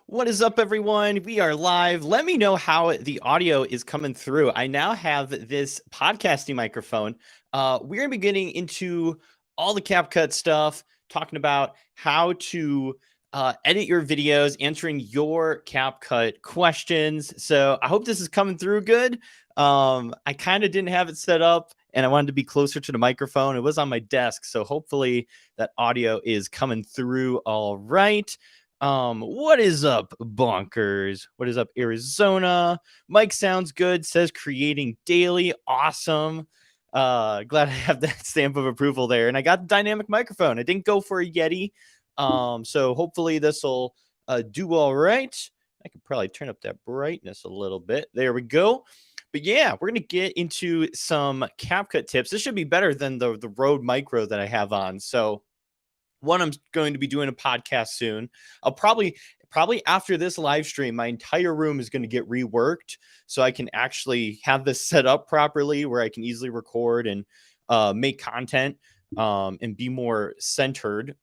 What is up, everyone? We are live. Let me know how the audio is coming through. I now have this podcasting microphone. We're going to be getting into all the CapCut stuff, talking about how to edit your videos, answering your CapCut questions. So I hope this is coming through good. I kind of didn't have it set up and I wanted to be closer to the microphone. It was on my desk. So hopefully that audio is coming through all right. What is up, Bonkers? What is up, Arizona? Mike sounds good, says creating daily. Awesome. Glad I have that stamp of approval there. And I got the dynamic microphone. I didn't go for a Yeti. So hopefully this will do all right. I could probably turn up that brightness a little bit. There we go. But yeah, we're gonna get into some CapCut tips. This should be better than the Rode Micro that I have on. So one, I'm going to be doing a podcast soon. I'll probably after this live stream, my entire room is going to get reworked so I can actually have this set up properly where I can easily record and make content and be more centered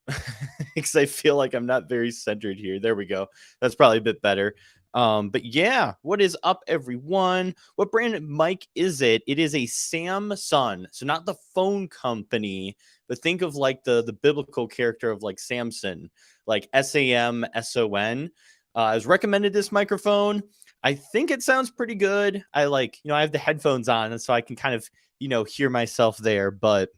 because I feel like I'm not very centered here. There we go. That's probably a bit better. But yeah, what is up, everyone? What brand mic is it? It is a Samsung, so not the phone company, but think of like the biblical character of like Samson, like Samson. I was recommended this microphone. I think it sounds pretty good. I I have the headphones on, and so I can kind of hear myself there. But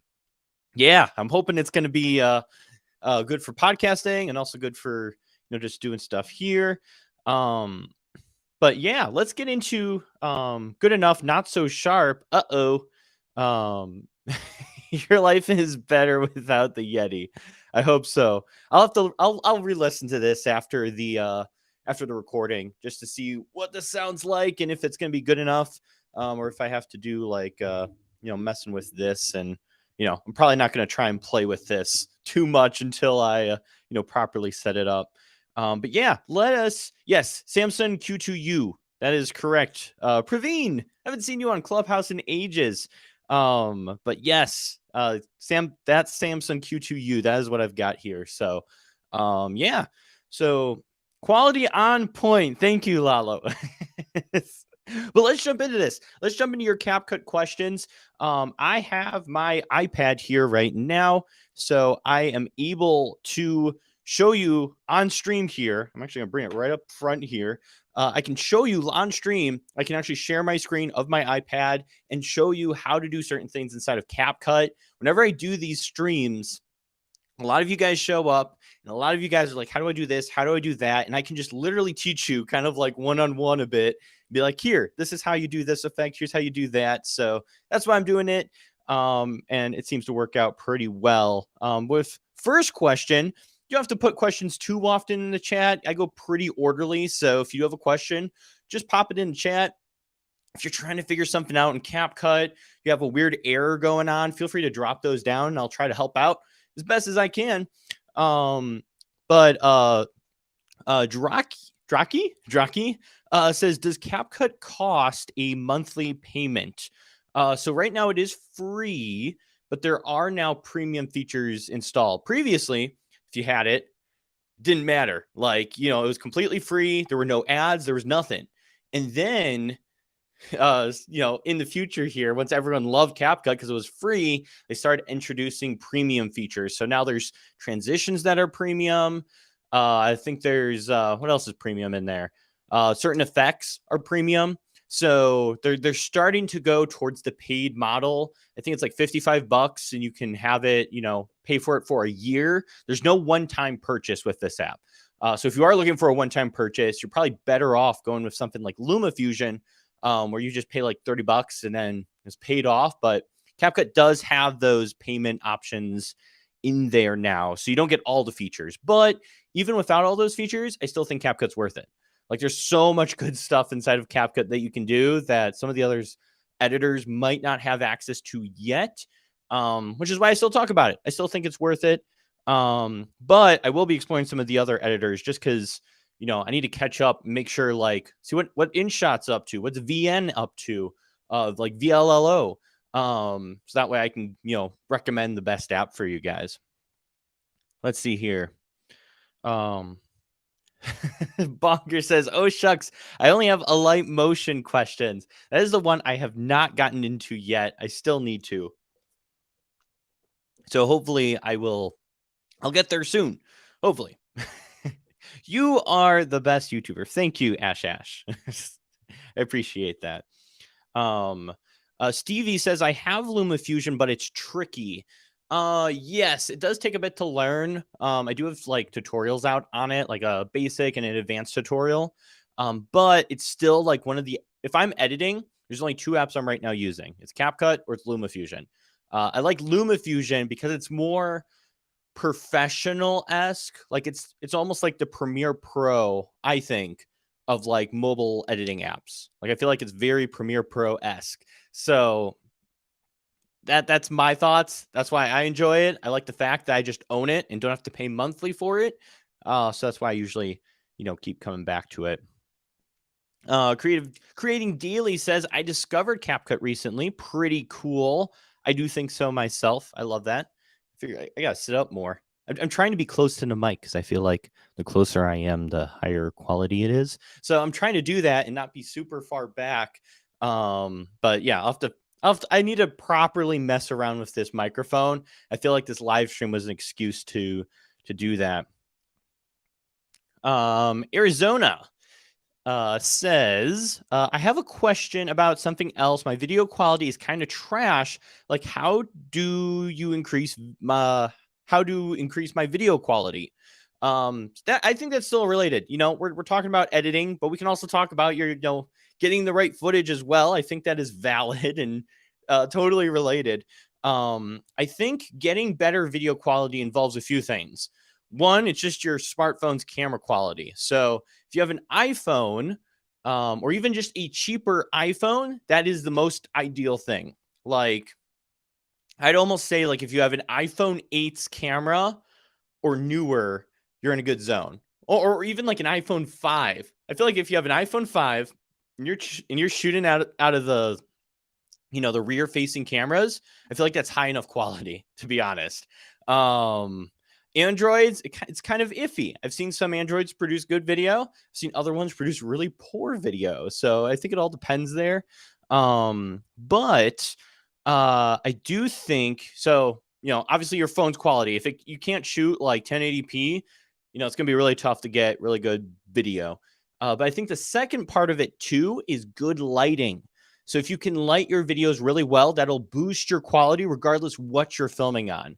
yeah, I'm hoping it's going to be good for podcasting and also good for just doing stuff here. But yeah, let's get into good enough, not so sharp. Um, your life is better without the Yeti. I hope so. I'll re-listen to this after the recording just to see what this sounds like and if it's gonna be good enough, or if I have to do messing with this. And I'm probably not gonna try and play with this too much until I properly set it up. But yeah, yes, Samsung Q2U. That is correct. Praveen, I haven't seen you on Clubhouse in ages. But yes, that's Samsung Q2U. That is what I've got here. So, yeah. So quality on point. Thank you, Lalo. But let's jump into this. Let's jump into your CapCut questions. I have my iPad here right now, so I am able to show you on stream here. I'm actually going to bring it right up front here. I can show you on stream. I can actually share my screen of my iPad and show you how to do certain things inside of CapCut. Whenever I do these streams, a lot of you guys show up and a lot of you guys are like, how do I do this? How do I do that? And I can just literally teach you kind of like one-on-one a bit, be like, here, this is how you do this effect. Here's how you do that. So that's why I'm doing it. And it seems to work out pretty well. With first question, you don't have to put questions too often in the chat. I go pretty orderly. So if you have a question, just pop it in the chat. If you're trying to figure something out in CapCut, you have a weird error going on, feel free to drop those down and I'll try to help out as best as I can. But Draki says, does CapCut cost a monthly payment? So right now it is free, but there are now premium features installed. Previously, if you had it, didn't matter. Like, it was completely free. There were no ads. There was nothing. And then, in the future here, once everyone loved CapCut because it was free, they started introducing premium features. So now there's transitions that are premium. I think there's, what else is premium in there? Certain effects are premium. So they're starting to go towards the paid model. I think it's like $55 and you can have it, pay for it for a year. There's no one-time purchase with this app. So if you are looking for a one-time purchase, you're probably better off going with something like LumaFusion, where you just pay like $30 and then it's paid off. But CapCut does have those payment options in there now. So you don't get all the features. But even without all those features, I still think CapCut's worth it. Like, there's so much good stuff inside of CapCut that you can do that some of the others editors might not have access to yet, which is why I still talk about it. I still think it's worth it. But I will be exploring some of the other editors just because, I need to catch up, make sure, see what InShot's up to, what's VN up to, like VLLO. So that way I can, recommend the best app for you guys. Let's see here. Bonker says, "Oh shucks, I only have a light motion questions." That is the one I have not gotten into yet. I still need to. So hopefully I'll get there soon. Hopefully. You are the best YouTuber. Thank you, Ash Ash. I appreciate that. Um, Stevie says, I have LumaFusion, but it's tricky. Yes, it does take a bit to learn. I do have like tutorials out on it, like a basic and an advanced tutorial. But it's still like if I'm editing, there's only two apps I'm right now using. It's CapCut or it's LumaFusion. I like LumaFusion because it's more professional-esque. Like it's almost like the Premiere Pro, I think, of like mobile editing apps. Like I feel like it's very Premiere Pro-esque. So that's my thoughts. That's why I enjoy it. I like the fact that I just own it and don't have to pay monthly for it. So that's why I usually, keep coming back to it. Creating Daily says, I discovered CapCut recently. Pretty cool. I do think so myself. I love that. I figure I gotta sit up more. I'm trying to be close to the mic because I feel like the closer I am, the higher quality it is. So I'm trying to do that and not be super far back. But yeah, I need to properly mess around with this microphone. I feel like this live stream was an excuse to do that. Arizona says, I have a question about something else. My video quality is kind of trash. Like, how do increase my video quality? That I think that's still related. We're talking about editing, but we can also talk about your, getting the right footage as well. I think that is valid and totally related. I think getting better video quality involves a few things. One, it's just your smartphone's camera quality. So if you have an iPhone, or even just a cheaper iPhone, that is the most ideal thing. Like, I'd almost say, like, if you have an iPhone 8's camera or newer, you're in a good zone. Or even like an iPhone 5. I feel like if you have an iPhone 5 and you're shooting out of the the rear facing cameras, I feel like that's high enough quality, to be honest. Androids, it's kind of iffy. I've seen some Androids produce good video. I've seen other ones produce really poor video. So I think it all depends there. But I do think so. Obviously your phone's quality. If you can't shoot like 1080p, it's gonna be really tough to get really good video. But I think the second part of it too is good lighting. So if you can light your videos really well, that'll boost your quality regardless what you're filming on.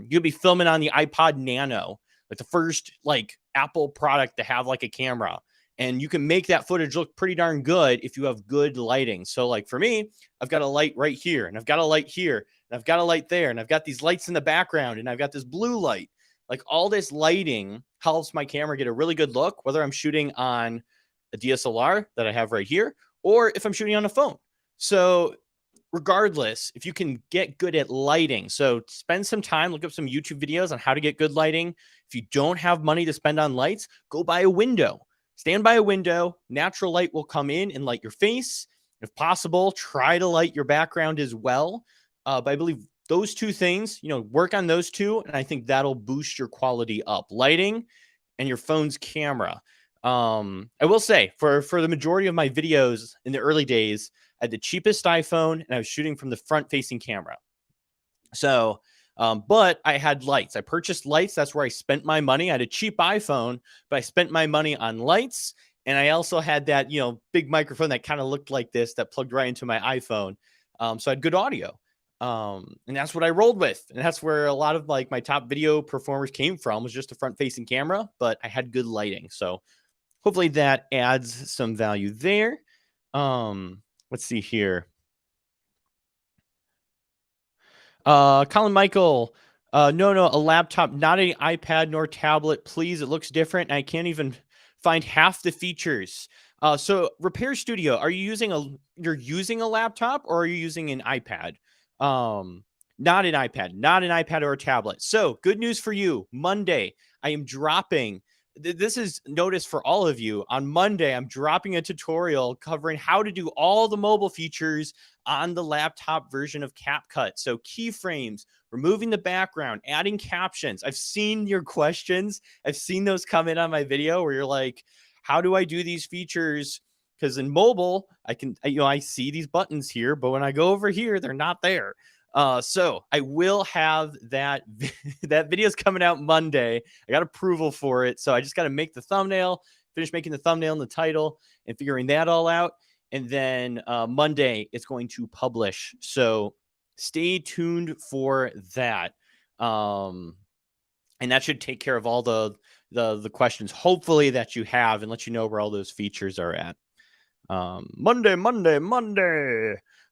You'll be filming on the iPod Nano, like the first like Apple product to have like a camera. And you can make that footage look pretty darn good if you have good lighting. So like for me, I've got a light right here, and I've got a light here, and I've got a light there, and I've got these lights in the background, and I've got this blue light. Like all this lighting helps my camera get a really good look, whether I'm shooting on a DSLR that I have right here, or if I'm shooting on a phone. So regardless, if you can get good at lighting, so spend some time, look up some YouTube videos on how to get good lighting. If you don't have money to spend on lights, go buy a window. Stand by a window. Natural light will come in and light your face. If possible, try to light your background as well. But I believe those two things, work on those two, and I think that'll boost your quality up. Lighting and your phone's camera. I will say for the majority of my videos in the early days, I had the cheapest iPhone and I was shooting from the front facing camera. So, but I had lights. I purchased lights. That's where I spent my money. I had a cheap iPhone, but I spent my money on lights. And I also had that, big microphone that kind of looked like this that plugged right into my iPhone. So I had good audio. And that's what I rolled with. And that's where a lot of like my top video performers came from, was just a front facing camera, but I had good lighting. So hopefully that adds some value there. Let's see here. Colin Michael, no, a laptop, not an iPad nor tablet, please. It looks different. I can't even find half the features. So Repair Studio, you're using a laptop or are you using an iPad? Not an iPad or a tablet. So good news for you. Monday, I am dropping this is notice for all of you. On Monday, I'm dropping a tutorial covering how to do all the mobile features on the laptop version of CapCut. So keyframes, removing the background, adding captions. I've seen your questions. I've seen those come in on my video where you're like, how do I do these features? Because in mobile, I see these buttons here, but when I go over here, they're not there. So I will have that. That video's coming out Monday. I got approval for it. So I just got to make the thumbnail, finish making the thumbnail and the title and figuring that all out. And then Monday it's going to publish. So stay tuned for that. And that should take care of all the questions, hopefully, that you have, and let you know where all those features are at. Monday.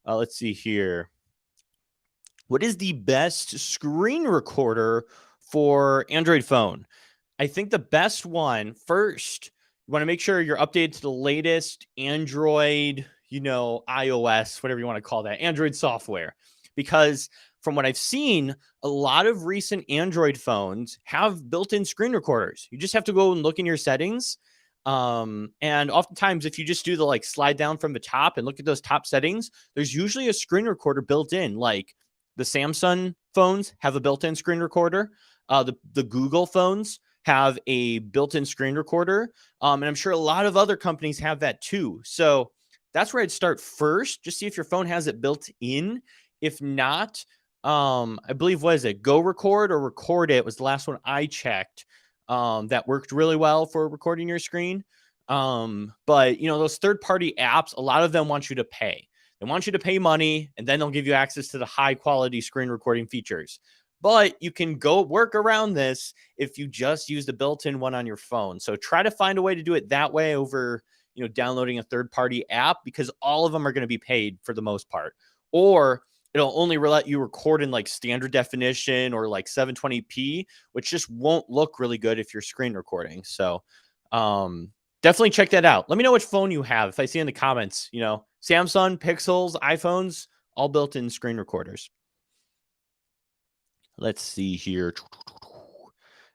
Let's see here. What is the best screen recorder for Android phone? I think the best one, first, you want to make sure you're updated to the latest Android, iOS, whatever you want to call that, Android software. Because from what I've seen, a lot of recent Android phones have built-in screen recorders. You just have to go and look in your settings. And oftentimes, if you just do the slide down from the top and look at those top settings, there's usually a screen recorder built in. Like the Samsung phones have a built-in screen recorder. The Google phones have a built-in screen recorder. And I'm sure a lot of other companies have that too. So that's where I'd start first. Just see if your phone has it built in. If not, I believe, what is it? Go Record or Record It was the last one I checked. That worked really well for recording your screen. But those third-party apps, a lot of them want you to pay. They want you to pay money, and then they'll give you access to the high-quality screen recording features. But you can go work around this if you just use the built-in one on your phone. So try to find a way to do it that way over, downloading a third-party app, because all of them are going to be paid for the most part. Or it'll only let you record in standard definition or 720p, which just won't look really good if you're screen recording. So definitely check that out. Let me know which phone you have. If I see in the comments, Samsung, Pixels, iPhones, all built-in screen recorders. Let's see here.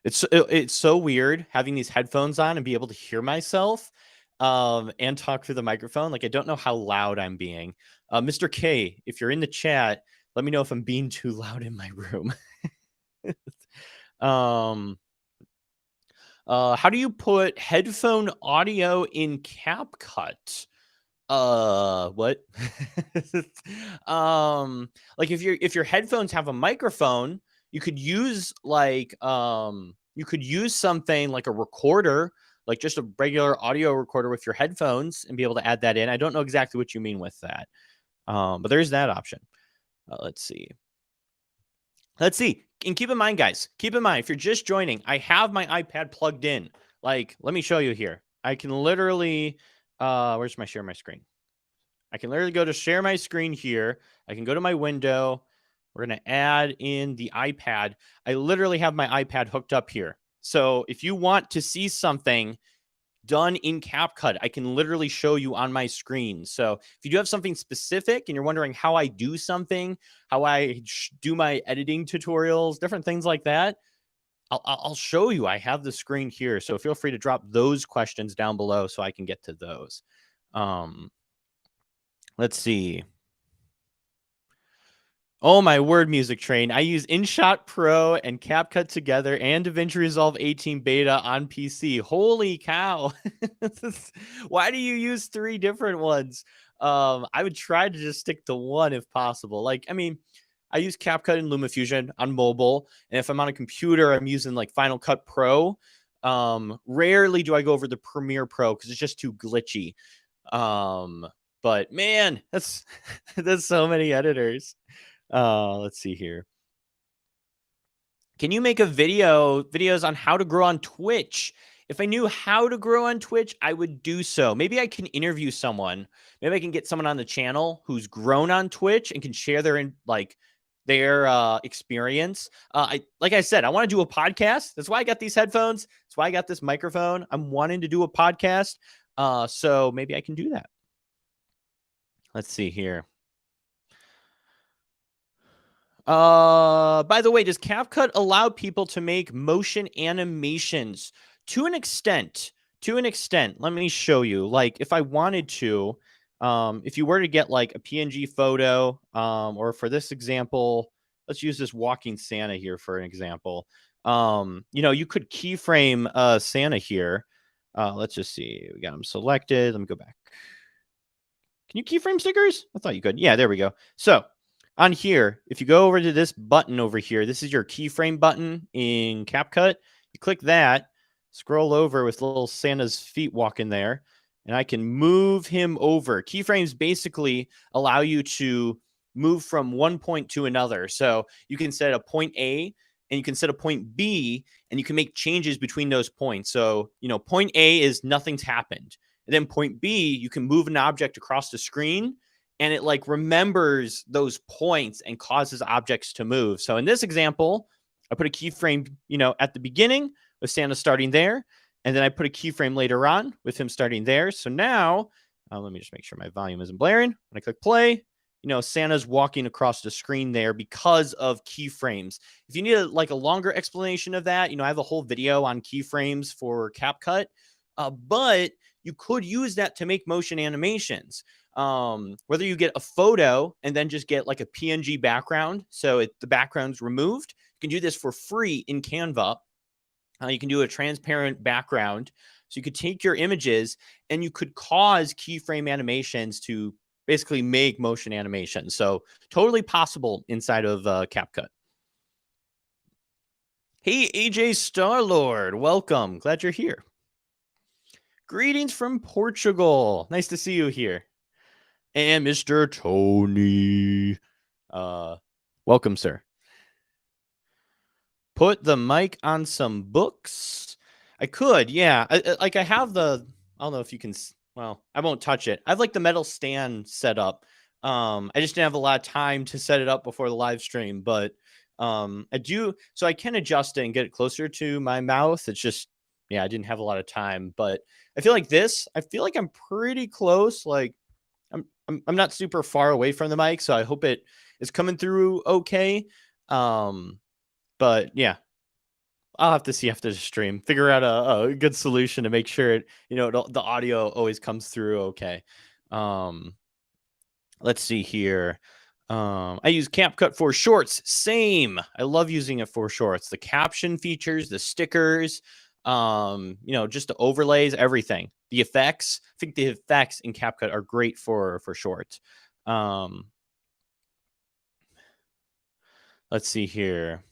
It's so weird having these headphones on and be able to hear myself and talk through the microphone. I don't know how loud I'm being. Mr. K, if you're in the chat, let me know if I'm being too loud in my room. How do you put headphone audio in CapCut? What? If your headphones have a microphone, you could use something like a recorder, like just a regular audio recorder with your headphones, and be able to add that in. I don't know exactly what you mean with that. But there's that option. Let's see. And keep in mind, guys, if you're just joining, I have my iPad plugged in. Let me show you here. I can literally, where's my share my screen? I can literally go to share my screen here. I can go to my window. We're going to add in the iPad. I literally have my iPad hooked up here. So if you want to see something done in CapCut, I can literally show you on my screen. So if you do have something specific and you're wondering how I do something, how I do my editing tutorials, different things like that, I'll show you. I have the screen here. So feel free to drop those questions down below so I can get to those. Let's see. Oh, my word, Music Train. I use InShot Pro and CapCut together and DaVinci Resolve 18 Beta on PC. Holy cow. Why do you use 3 different ones? I would try to just stick to one if possible. I use CapCut and LumaFusion on mobile. And if I'm on a computer, I'm using Final Cut Pro. Rarely do I go over the Premiere Pro because it's just too glitchy. But man, that's so many editors. Let's see here. Can you make videos on how to grow on Twitch? If I knew how to grow on Twitch, I would do so. Maybe I can interview someone. Maybe I can get someone on the channel who's grown on Twitch and can share their experience. Like I said, I want to do a podcast. That's why I got these headphones. That's why I got this microphone. I'm wanting to do a podcast. So maybe I can do that. Let's see here. By the way, does CapCut allow people to make motion animations To an extent, let me show you. Like if I wanted to, if you were to get like a PNG photo, or for this example, let's use this walking Santa here for an example. You could keyframe Santa here. Let's just see. We got him selected. Let me go back. Can you keyframe stickers? I thought you could. Yeah, there we go. So on here, if you go over to this button over here, this is your keyframe button in CapCut. You click that, scroll over with little Santa's feet walking there, and I can move him over. Keyframes basically allow you to move from one point to another. So you can set a point A and you can set a point B, and you can make changes between those points. So, point A is nothing's happened. And then point B, you can move an object across the screen and it like remembers those points and causes objects to move. So in this example, I put a keyframe, at the beginning with Santa starting there. And then I put a keyframe later on with him starting there. So now, let me just make sure my volume isn't blaring. When I click play, Santa's walking across the screen there because of keyframes. If you need a longer explanation of that, I have a whole video on keyframes for CapCut. But you could use that to make motion animations. Whether you get a photo and then just get like a PNG background, so the background's removed, you can do this for free in Canva. You can do a transparent background. So you could take your images and you could cause keyframe animations to basically make motion animations. So totally possible inside of CapCut. Hey, AJ Starlord, welcome. Glad you're here. Greetings from Portugal. Nice to see you here. And Mr. Tony. Welcome, sir. Put the mic on some books. I could, yeah. I have the, I don't know if you can, well, I won't touch it. I have like the metal stand set up. I just didn't have a lot of time to set it up before the live stream, but I do, so I can adjust it and get it closer to my mouth. It's just, yeah, I didn't have a lot of time, but I feel like I'm pretty close. Like I'm not super far away from the mic, so I hope it is coming through okay. But yeah, I'll have to see after the stream, figure out a good solution to make sure it, the audio always comes through okay. Let's see here. I use CapCut for shorts. Same. I love using it for shorts. The caption features, the stickers, just the overlays, everything. The effects. I think the effects in CapCut are great for shorts. Let's see here.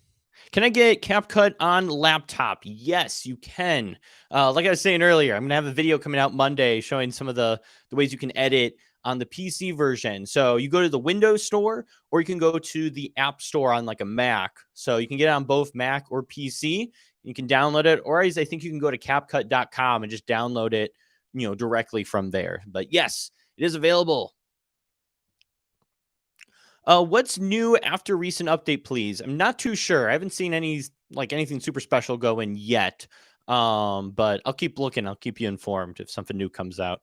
Can I get CapCut on laptop? Yes, you can. Like I was saying earlier, I'm going to have a video coming out Monday showing some of the ways you can edit on the PC version. So you go to the Windows Store, or you can go to the App Store on like a Mac. So you can get it on both Mac or PC. You can download it, or I think you can go to CapCut.com and just download it, directly from there. But yes, it is available. What's new after recent update, please? I'm not too sure. I haven't seen anything super special going yet. But I'll keep looking. I'll keep you informed if something new comes out.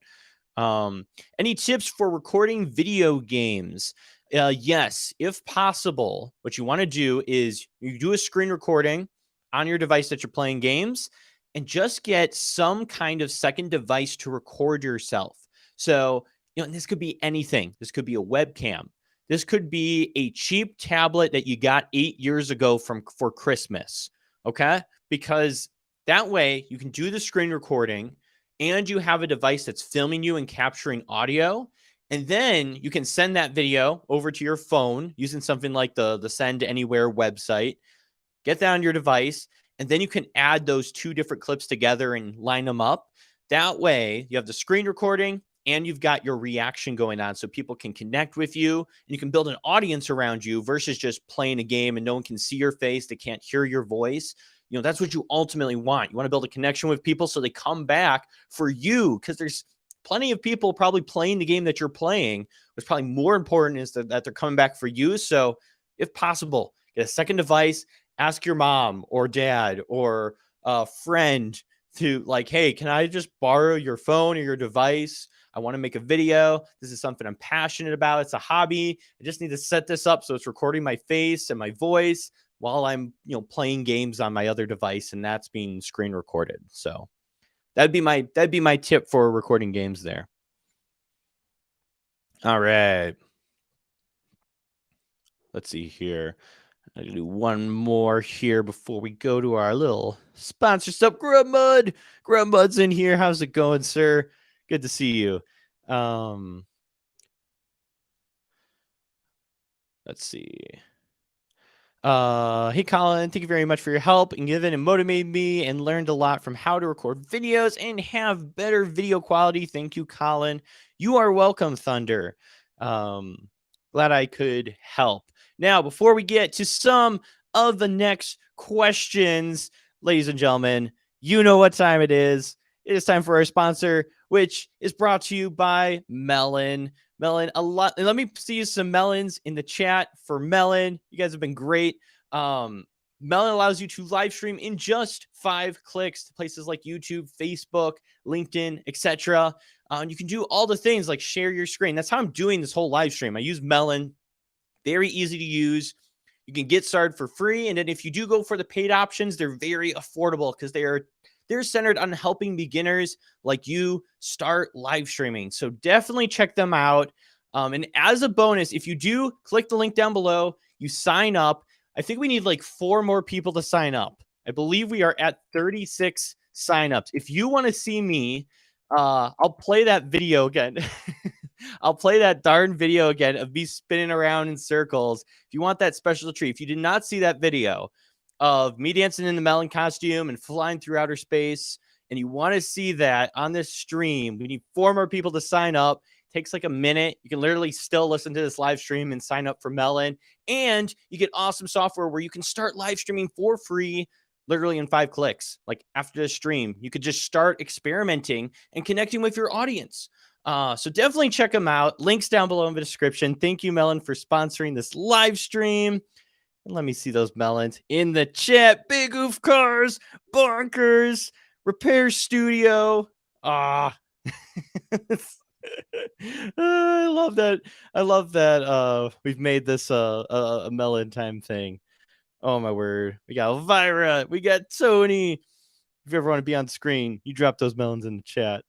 Any tips for recording video games? Yes, if possible. What you want to do is you do a screen recording on your device that you're playing games, and just get some kind of second device to record yourself. So, and this could be anything. This could be a webcam. This could be a cheap tablet that you got 8 years ago for Christmas, okay? Because that way you can do the screen recording and you have a device that's filming you and capturing audio, and then you can send that video over to your phone using something like the Send Anywhere website, get that on your device, and then you can add those two different clips together and line them up. That way you have the screen recording and you've got your reaction going on so people can connect with you and you can build an audience around you versus just playing a game and no one can see your face. They can't hear your voice. That's what you ultimately want. You want to build a connection with people so they come back for you, because there's plenty of people probably playing the game that you're playing. What's probably more important is that they're coming back for you. So if possible, get a second device, ask your mom or dad or a friend to like, hey, can I just borrow your phone or your device? I want to make a video. This is something I'm passionate about. It's a hobby. I just need to set this up so it's recording my face and my voice. while I'm, playing games on my other device, and that's being screen recorded. So that'd be my tip for recording games there. All right. Let's see here. I can do one more here before we go to our little sponsor stuff. Grubmud's in here. How's it going, sir? Good to see you. Let's see. Hey Colin, thank you very much for your help and giving and motivated me and learned a lot from how to record videos and have better video quality. Thank you, Colin. You are welcome, Thunder. Glad I could help. Now, before we get to some of the next questions, ladies and gentlemen, you know what time it is. It is time for our sponsor, which is brought to you by Melon. Melon, a lot. And let me see some melons in the chat for Melon. You guys have been great. Melon allows you to live stream in just 5 clicks to places like YouTube, Facebook, LinkedIn, etc. You can do all the things like share your screen. That's how I'm doing this whole live stream. I use Melon. Very easy to use. You can get started for free. And then if you do go for the paid options, they're very affordable because they're centered on helping beginners like you start live streaming. So definitely check them out. And as a bonus, if you do click the link down below, you sign up. I think we need like 4 more people to sign up. I believe we are at 36 signups. If you want to see me, I'll play that video again. I'll play that darn video again of me spinning around in circles. If you want that special treat, if you did not see that video of me dancing in the melon costume and flying through outer space, and you want to see that on this stream, we need 4 more people to sign up. It takes like a minute. You can literally still listen to this live stream and sign up for Melon. And you get awesome software where you can start live streaming for free, literally in 5 clicks. Like after the stream, you could just start experimenting and connecting with your audience. So definitely check them out. Links down below in the description. Thank you, Melon, for sponsoring this live stream. And let me see those melons in the chat. Big Oof Cars, Bonkers, Repair Studio. I love that. I love that we've made this a Melon Time thing. Oh my word. We got Elvira. We got Tony. If you ever want to be on screen, you drop those melons in the chat.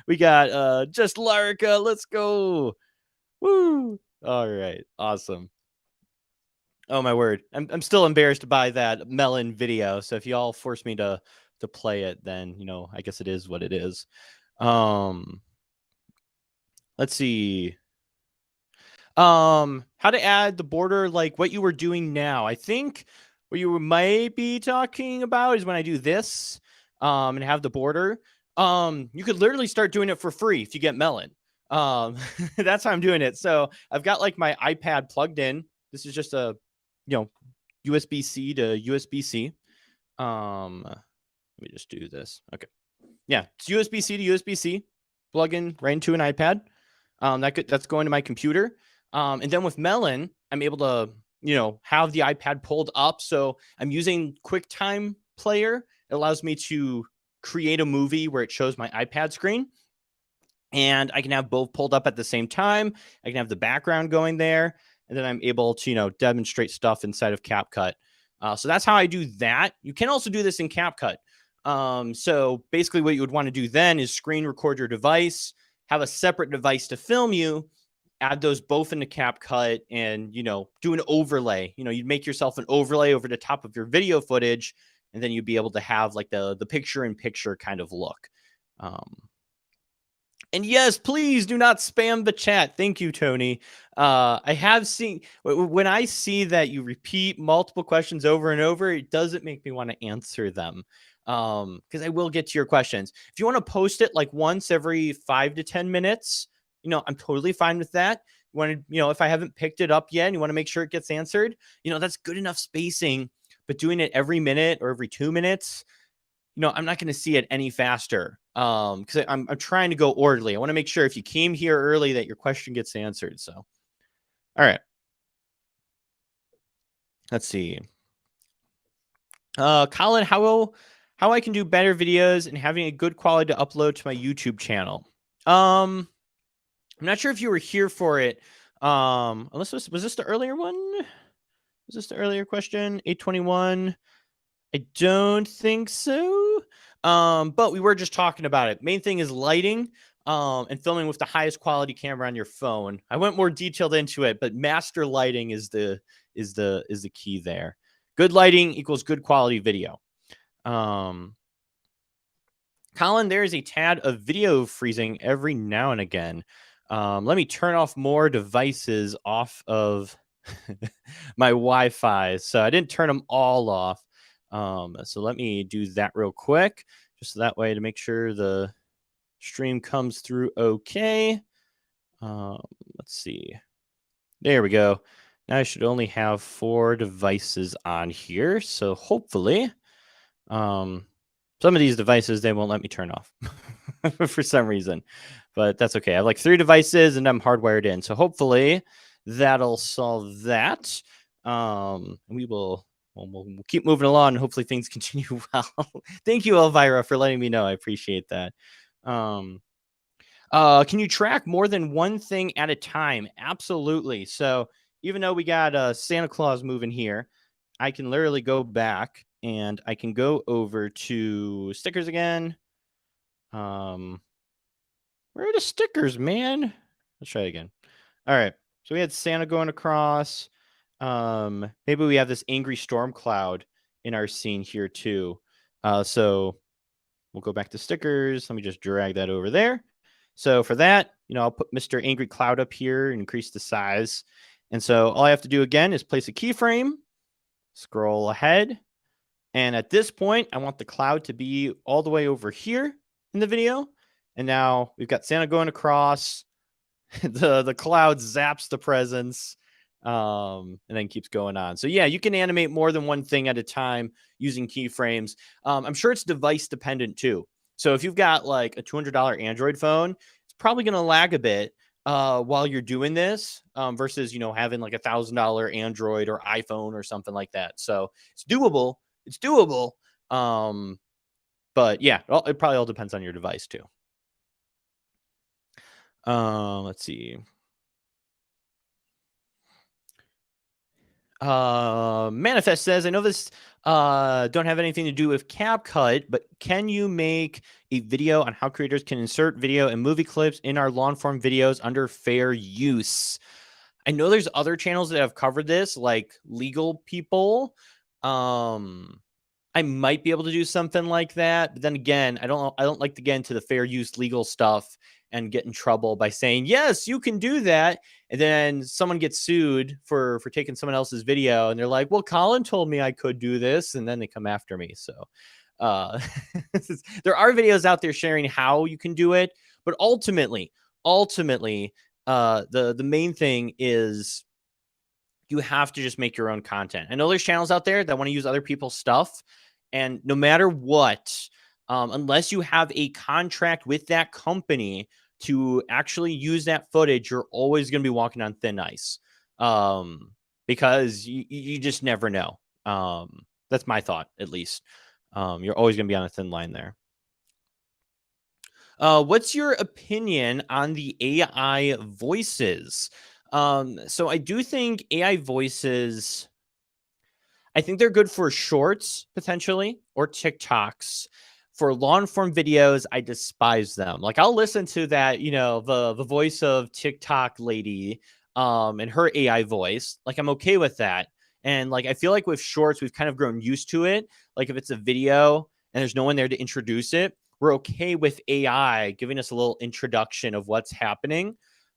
We got just Larica. Let's go. Woo. All right. Awesome. Oh my word. I'm still embarrassed by that melon video. So if y'all force me to play it, then I guess it is what it is. Let's see. How to add the border, like what you were doing now. I think what you might be talking about is when I do this and have the border. You could literally start doing it for free if you get Melon. That's how I'm doing it. So I've got like my iPad plugged in. This is just a USB-C to USB-C. Let me just do this. Okay. Yeah, it's USB-C to USB-C. Plug in right into an iPad. That's going to my computer. And then with Melon, I'm able to, have the iPad pulled up. So I'm using QuickTime Player. It allows me to create a movie where it shows my iPad screen. And I can have both pulled up at the same time. I can have the background going there. And then I'm able to, demonstrate stuff inside of CapCut. So that's how I do that. You can also do this in CapCut. So basically what you would want to do then is screen record your device, have a separate device to film you, add those both into CapCut and, do an overlay. You'd make yourself an overlay over the top of your video footage, and then you'd be able to have like the picture-in-picture kind of look. And yes, please do not spam the chat. Thank you, Tony. I have seen when I see that you repeat multiple questions over and over, it doesn't make me want to answer them. Because I will get to your questions. If you want to post it like once every 5 to 10 minutes, I'm totally fine with that. You want to, if I haven't picked it up yet and you want to make sure it gets answered, that's good enough spacing. But doing it every minute or every 2 minutes, I'm not going to see it any faster. Because I'm trying to go orderly. I want to make sure if you came here early that your question gets answered. So, all right. Let's see. Colin, how I can do better videos and having a good quality to upload to my YouTube channel. I'm not sure if you were here for it. Unless was this the earlier one? Was this the earlier question? 821. I don't think so. But we were just talking about it. Main thing is lighting and filming with the highest quality camera on your phone. I went more detailed into it, but master lighting is the key there. Good lighting equals good quality video. Colin, there is a tad of video freezing every now and again. Let me turn off more devices off of my Wi-Fi. So I didn't turn them all off. So let me do that real quick, just that way to make sure the stream comes through okay. Let's see. There we go. Now I should only have 4 devices on here. So hopefully, some of these devices, they won't let me turn off for some reason, but that's okay. I have like 3 devices and I'm hardwired in. So hopefully that'll solve that. We will we'll keep moving along and hopefully things continue well. Thank you, Elvira, for letting me know. I appreciate that. Can you track more than one thing at a time? Absolutely. So even though we got Santa Claus moving here, I can literally go back and I can go over to stickers again. Where are the stickers, man? Let's try it again. All right. So we had Santa going across. Maybe we have this angry storm cloud in our scene here too. So we'll go back to stickers. Let me just drag that over there. So for that, I'll put Mr. Angry Cloud up here and increase the size. And so all I have to do again is place a keyframe, scroll ahead. And at this point, I want the cloud to be all the way over here in the video. And now we've got Santa going across. The cloud zaps the presents and then keeps going on. So yeah, you can animate more than one thing at a time using keyframes. I'm sure it's device dependent too. So if you've got like a $200 Android phone, it's probably going to lag a bit while you're doing this versus, having like $1,000 Android or iPhone or something like that. So it's doable. It's doable. But yeah, it probably all depends on your device too. Let's see. Manifest says, I know this don't have anything to do with CapCut, but can you make a video on how creators can insert video and movie clips in our long form videos under fair use? I know there's other channels that have covered this, like legal people. I might be able to do something like that, but then again, I don't like to get into the fair use legal stuff and get in trouble by saying, yes, you can do that. And then someone gets sued for taking someone else's video. And they're like, well, Colin told me I could do this. And then they come after me. So there are videos out there sharing how you can do it. But ultimately, the main thing is you have to just make your own content. I know there's channels out there that want to use other people's stuff. And no matter what, unless you have a contract with that company to actually use that footage, you're always going to be walking on thin ice because you just never know. That's my thought, at least. You're always going to be on a thin line there. What's your opinion on the AI voices? So I do think AI voices, I think they're good for shorts potentially or TikToks. For long form videos, I despise them. Like I'll listen to that, the voice of TikTok lady and her AI voice. Like I'm okay with that. And like I feel like with shorts, we've kind of grown used to it. Like if it's a video and there's no one there to introduce it, we're okay with AI giving us a little introduction of what's happening.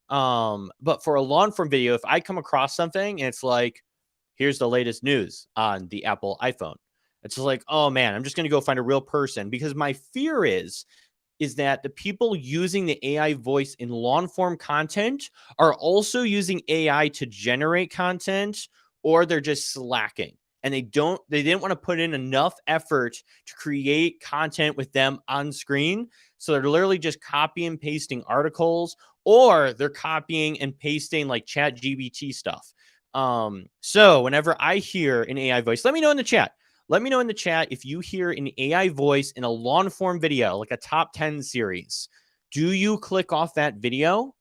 But for a long form video, if I come across something and it's like, here's the latest news on the Apple iPhone, it's just like, oh man, I'm just going to go find a real person, because my fear is that the people using the AI voice in long form content are also using AI to generate content, or they're just slacking and they didn't want to put in enough effort to create content with them on screen. So they're literally just copy and pasting articles, or they're copying and pasting like ChatGPT stuff. So whenever I hear an AI voice, let me know in the chat. Let me know in the chat if you hear an AI voice in a long form video, like a top 10 series. Do you click off that video,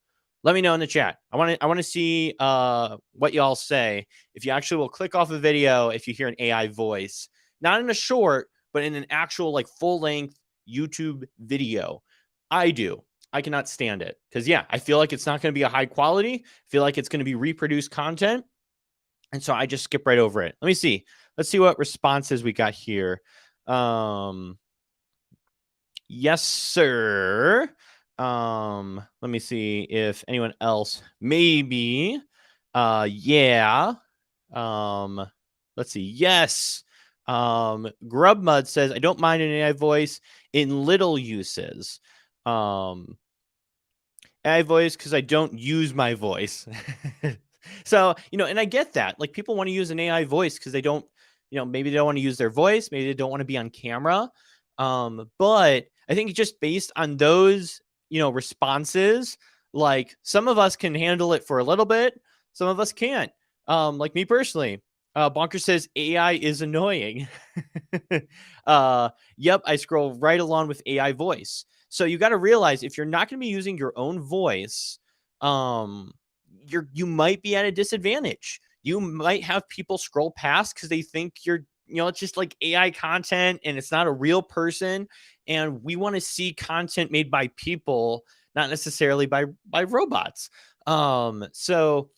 Let me know in the chat. I want to see what y'all say. If you actually will click off a video, if you hear an AI voice, not in a short, but in an actual like full length YouTube video. I do. I cannot stand it because yeah, I feel like it's not going to be a high quality. I feel like it's going to be reproduced content, and so I just skip right over it. Let me see. Let's see what responses we got here. Yes, sir. Let me see if anyone else maybe. Yeah. Let's see. Yes. Grubmud says I don't mind an AI voice in little uses. AI voice because I don't use my voice. So, and I get that. Like people want to use an AI voice because they don't, maybe they don't want to use their voice, maybe they don't want to be on camera. But I think just based on those, responses, like some of us can handle it for a little bit, some of us can't. Like me personally. Bonkers says AI is annoying. Yep, I scroll right along with AI voice. So you got to realize if you're not going to be using your own voice, you might be at a disadvantage. You might have people scroll past because they think you're, it's just like AI content and it's not a real person. And we want to see content made by people, not necessarily by robots. So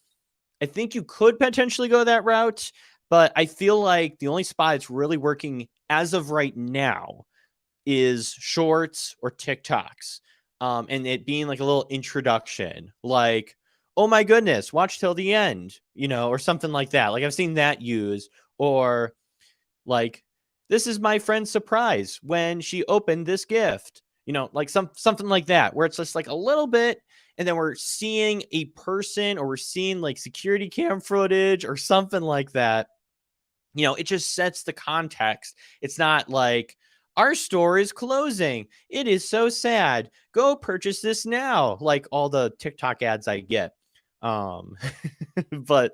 I think you could potentially go that route, but I feel like the only spot it's really working as of right now is shorts or TikToks. And it being like a little introduction, like, oh my goodness, watch till the end, or something like that. Like I've seen that used, or like, this is my friend's surprise when she opened this gift, like something like that, where it's just like a little bit, and then we're seeing a person or we're seeing like security cam footage or something like that. It just sets the context. It's not like our store is closing. It is so sad. Go purchase this now. Like all the TikTok ads I get. But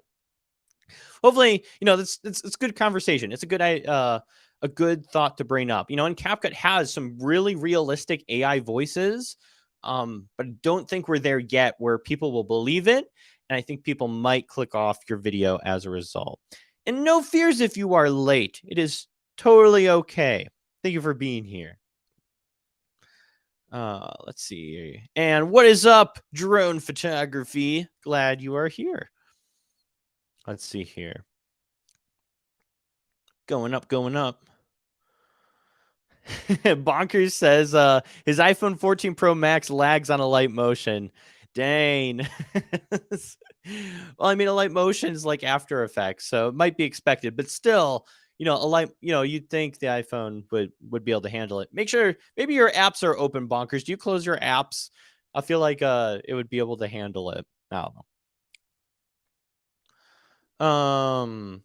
hopefully, it's good conversation. It's a good thought to bring up. And CapCut has some really realistic AI voices. But I don't think we're there yet where people will believe it. And I think people might click off your video as a result. And no fears if you are late. It is totally okay. Thank you for being here. Let's see. And what is up, drone photography? Glad you are here. Let's see here. Going up, going up. Bonkers says his iPhone 14 Pro Max lags on a light motion. Dang. Well, I mean, a light motion is like After Effects, so it might be expected, but still, a light, you'd think the iPhone would be able to handle it. Make sure maybe your apps are open, Bonkers. Do you close your apps? I feel like it would be able to handle it. I don't know.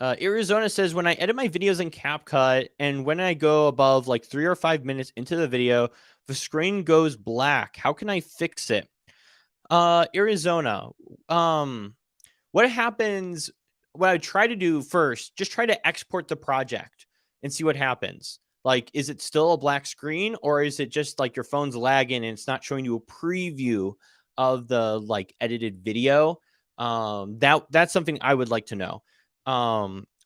Arizona says, when I edit my videos in CapCut and when I go above like 3 or 5 minutes into the video, the screen goes black. How can I fix it? Arizona, what happens, what I try to do first, just try to export the project and see what happens. Like, is it still a black screen, or is it just like your phone's lagging and it's not showing you a preview of the like edited video? That's something I would like to know.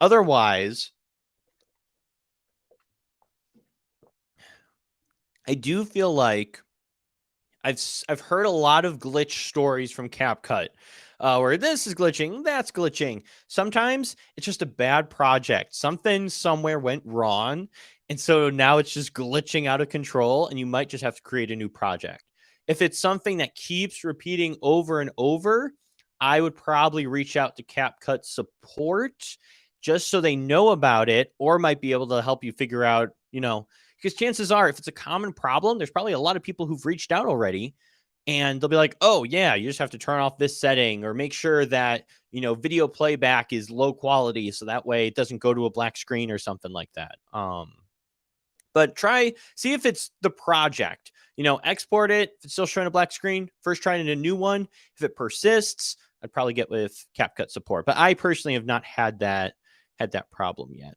Otherwise, I do feel like I've heard a lot of glitch stories from CapCut, where this is glitching, that's glitching. Sometimes it's just a bad project. Something somewhere went wrong, and so now it's just glitching out of control, and you might just have to create a new project. If it's something that keeps repeating over and over, I would probably reach out to CapCut support just so they know about it, or might be able to help you figure out, because chances are, if it's a common problem, there's probably a lot of people who've reached out already, and they'll be like, oh yeah, you just have to turn off this setting, or make sure that, video playback is low quality, so that way it doesn't go to a black screen or something like that. But see if it's the project, export it. If it's still showing a black screen, first try it in a new one. If it persists, I'd probably get with CapCut support, but I personally have not had that problem yet.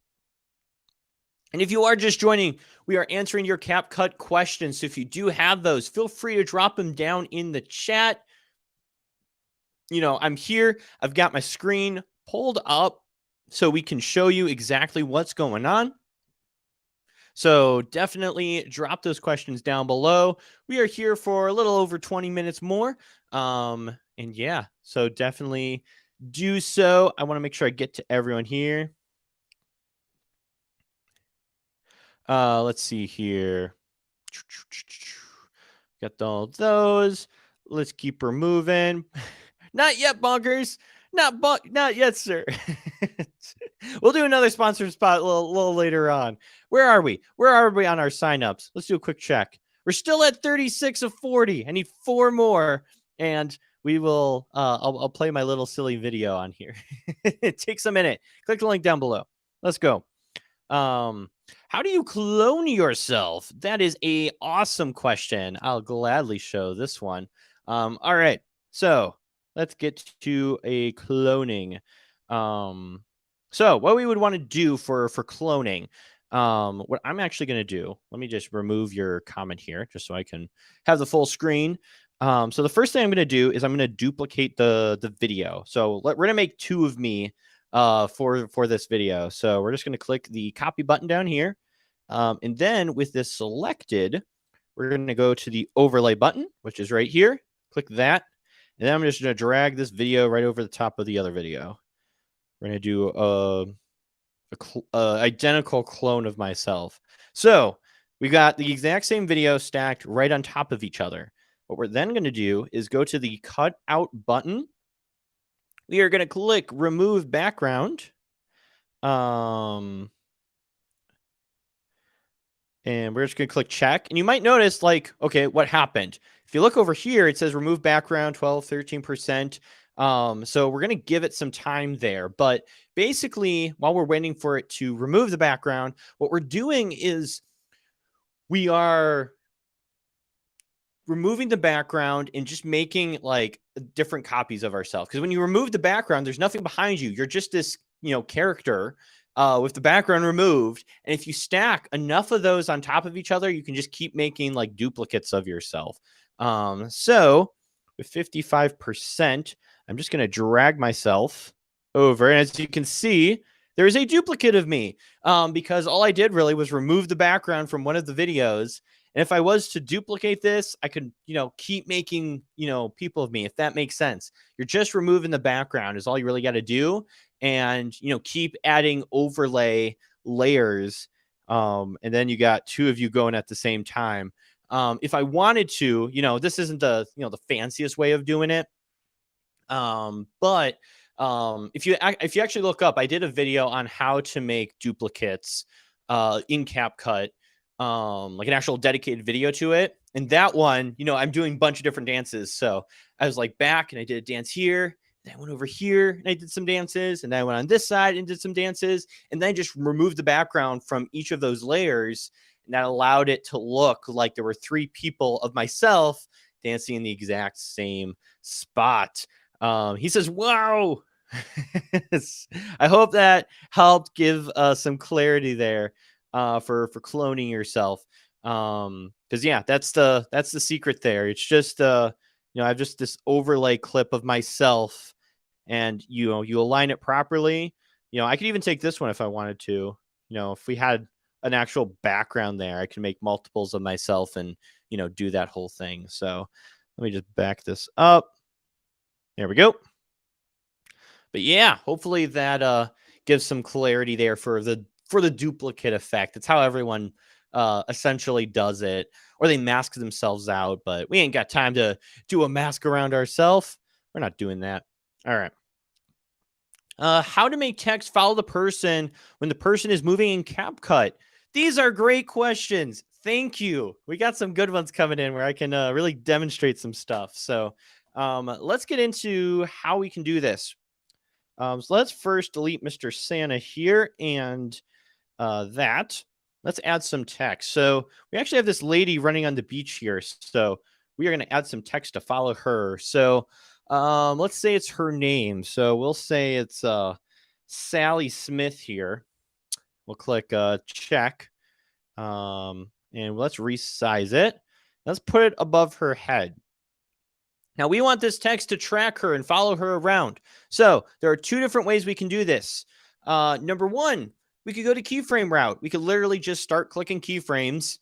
And if you are just joining, we are answering your CapCut questions. So if you do have those, feel free to drop them down in the chat. I'm here. I've got my screen pulled up so we can show you exactly what's going on. So definitely drop those questions down below. We are here for a little over 20 minutes more. And yeah, so definitely do so. I want to make sure I get to everyone here. Let's see here. Got all those. Let's keep her moving. Not yet, Bonkers. Not yet, sir. We'll do another sponsored spot a little later on. Where are we? Where are we on our signups? Let's do a quick check. We're still at 36 of 40. I need 4 more, and we will. I'll play my little silly video on here. It takes a minute. Click the link down below. Let's go. How do you clone yourself? That is a awesome question. I'll gladly show this one. All right. So let's get to a cloning. So what we would want to do for cloning, what I'm actually going to do, let me just remove your comment here just so I can have the full screen. So the first thing I'm going to do is I'm going to duplicate the video. So we're going to make 2 of me for this video. So we're just going to click the copy button down here. And then with this selected, we're going to go to the overlay button, which is right here. Click that. And then I'm just going to drag this video right over the top of the other video. We're going to do a identical clone of myself. So we got the exact same video stacked right on top of each other. What we're then going to do is go to the cut out button. We are going to click remove background. And we're just going to click check. And you might notice, like, okay, what happened? If you look over here, it says remove background 12, 13%. So we're going to give it some time there. But basically, while we're waiting for it to remove the background, what we're doing is we are removing the background and just making like different copies of ourselves. Because when you remove the background, there's nothing behind you. You're just this, character with the background removed. And if you stack enough of those on top of each other, you can just keep making like duplicates of yourself. So with 55%, I'm just going to drag myself over. And as you can see, there is a duplicate of me because all I did really was remove the background from one of the videos. And if I was to duplicate this, I could, keep making, people of me, if that makes sense. You're just removing the background is all you really got to do. And, keep adding overlay layers. And then you got 2 of you going at the same time. If I wanted to, this isn't the, the fanciest way of doing it. But if you actually look up, I did a video on how to make duplicates in CapCut. Like an actual dedicated video to it. And that one, I'm doing a bunch of different dances. So I was like back and I did a dance here. And I went over here and I did some dances. And then I went on this side and did some dances. And then I just removed the background from each of those layers. And that allowed it to look like there were 3 people of myself dancing in the exact same spot. He says, wow. I hope that helped give some clarity there. For cloning yourself, because yeah, that's the secret there. It's just I have just this overlay clip of myself, and you align it properly. I could even take this one if I wanted to. If we had an actual background there, I can make multiples of myself and do that whole thing. So let me just back this up. There we go. But yeah, hopefully that gives some clarity there for the duplicate effect. It's how everyone essentially does it, or they mask themselves out, but we ain't got time to do a mask around ourselves. We're not doing that. All right. How to make text follow the person when the person is moving in CapCut? These are great questions. Thank you. We got some good ones coming in where I can really demonstrate some stuff. So let's get into how we can do this. So let's first delete Mr. Santa here and that. Let's add some text. So we actually have this lady running on the beach here. So we are going to add some text to follow her. So let's say it's her name. So we'll say it's Sally Smith here. We'll click check. And let's resize it. Let's put it above her head. Now we want this text to track her and follow her around. So there are two different ways we can do this. Number one, we could go to keyframe route. We could literally just start clicking keyframes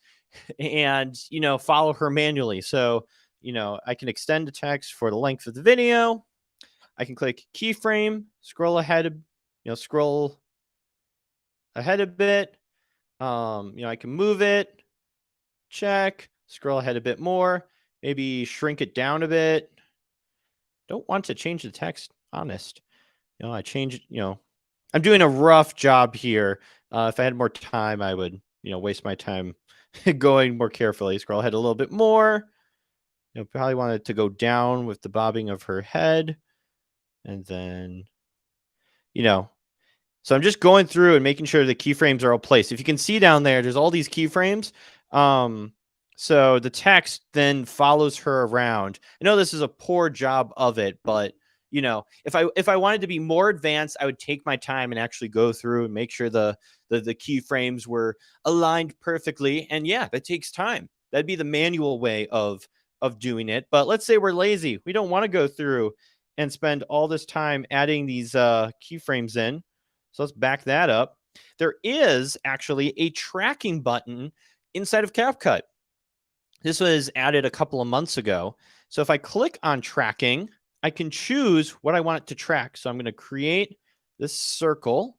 and, follow her manually. So, I can extend the text for the length of the video. I can click keyframe, scroll ahead, scroll ahead a bit. I can move it, check, scroll ahead a bit more, maybe shrink it down a bit. Don't want to change the text, honest. I changed, I'm doing a rough job here. If I had more time, I would, waste my time going more carefully. Scroll ahead a little bit more. Probably want it to go down with the bobbing of her head. And then, so I'm just going through and making sure the keyframes are all placed. If you can see down there, there's all these keyframes. So the text then follows her around. I know this is a poor job of it, but if I wanted to be more advanced, I would take my time and actually go through and make sure the keyframes were aligned perfectly. And yeah, that takes time. That'd be the manual way of doing it. But let's say we're lazy. We don't want to go through and spend all this time adding these keyframes in. So let's back that up. There is actually a tracking button inside of CapCut. This was added a couple of months ago. So if I click on tracking, I can choose what I want it to track. So I'm going to create this circle,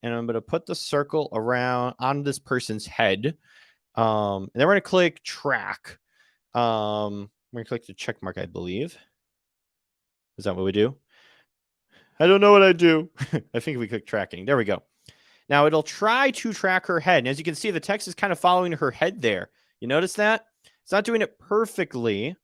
and I'm going to put the circle around on this person's head. And then we're going to click track. We're going to click the check mark, I believe. Is that what we do? I don't know what I do. I think we click tracking. There we go. Now it'll try to track her head. And as you can see, the text is kind of following her head there. You notice that? It's not doing it perfectly.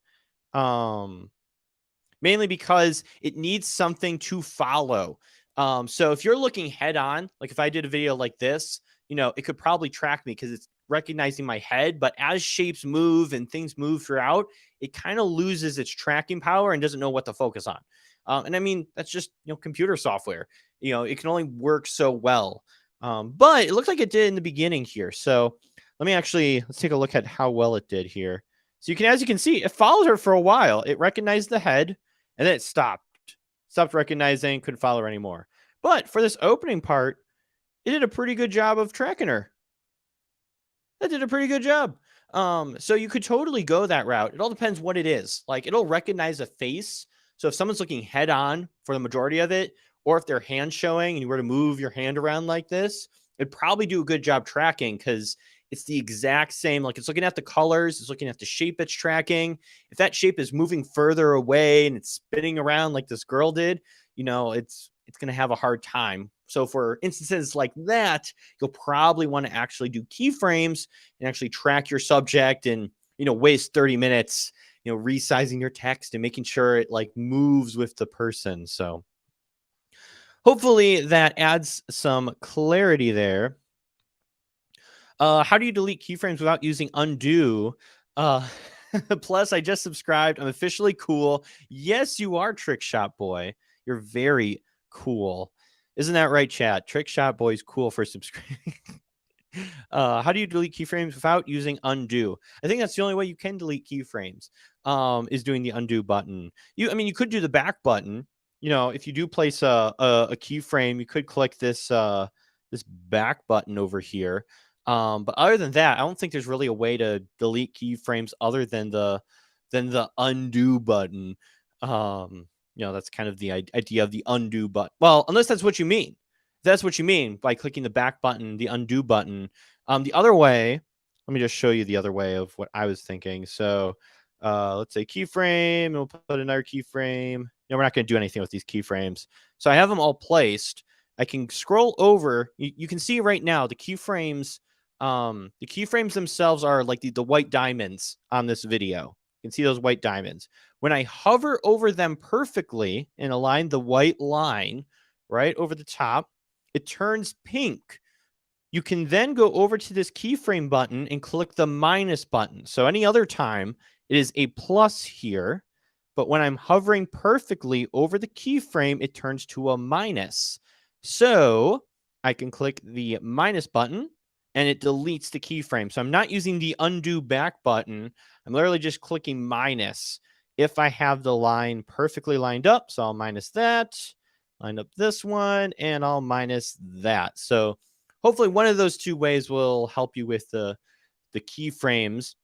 Mainly because it needs something to follow. So if you're looking head on, like if I did a video like this, it could probably track me because it's recognizing my head. But as shapes move and things move throughout, it kind of loses its tracking power and doesn't know what to focus on. And I mean, that's just, computer software. It can only work so well. But it looks like it did in the beginning here. So let's take a look at how well it did here. So as you can see, it followed her for a while. It recognized the head and then it stopped recognizing, couldn't follow her anymore. But for this opening part, it did a pretty good job of tracking her. That did a pretty good job. So you could totally go that route. It all depends what it is. Like it'll recognize a face. So if someone's looking head on for the majority of it, or if their hand's showing and you were to move your hand around like this, it'd probably do a good job tracking because it's the exact same. Like it's looking at the colors, it's looking at the shape it's tracking. If that shape is moving further away and it's spinning around like this girl did, it's going to have a hard time. So for instances like that, you'll probably want to actually do keyframes and actually track your subject and, waste 30 minutes, resizing your text and making sure it like moves with the person. So hopefully that adds some clarity there. How do you delete keyframes without using undo? Plus, I just subscribed. I'm officially cool. Yes, you are, Trick Shot Boy. You're very cool. Isn't that right, chat? Trick Shot Boy's cool for subscribing. How do you delete keyframes without using undo? I think that's the only way you can delete keyframes, is doing the undo button. You could do the back button. If you do place a keyframe, you could click this this back button over here. But other than that, I don't think there's really a way to delete keyframes other than the undo button. That's kind of the idea of the undo button. Well, unless that's what you mean. If that's what you mean by clicking the back button, the undo button. The other way, let me just show you the other way of what I was thinking. So let's say keyframe, and we'll put another keyframe. We're not going to do anything with these keyframes. So I have them all placed. I can scroll over. You can see right now the keyframes. The keyframes themselves are like the white diamonds on this video. You can see those white diamonds. When I hover over them perfectly and align the white line right over the top, it turns pink. You can then go over to this keyframe button and click the minus button. So any other time, it is a plus here. But when I'm hovering perfectly over the keyframe, it turns to a minus. So I can click the minus button and it deletes the keyframe. So I'm not using the undo back button. I'm literally just clicking minus if I have the line perfectly lined up. So I'll minus that, line up this one, and I'll minus that. So hopefully one of those two ways will help you with the keyframes.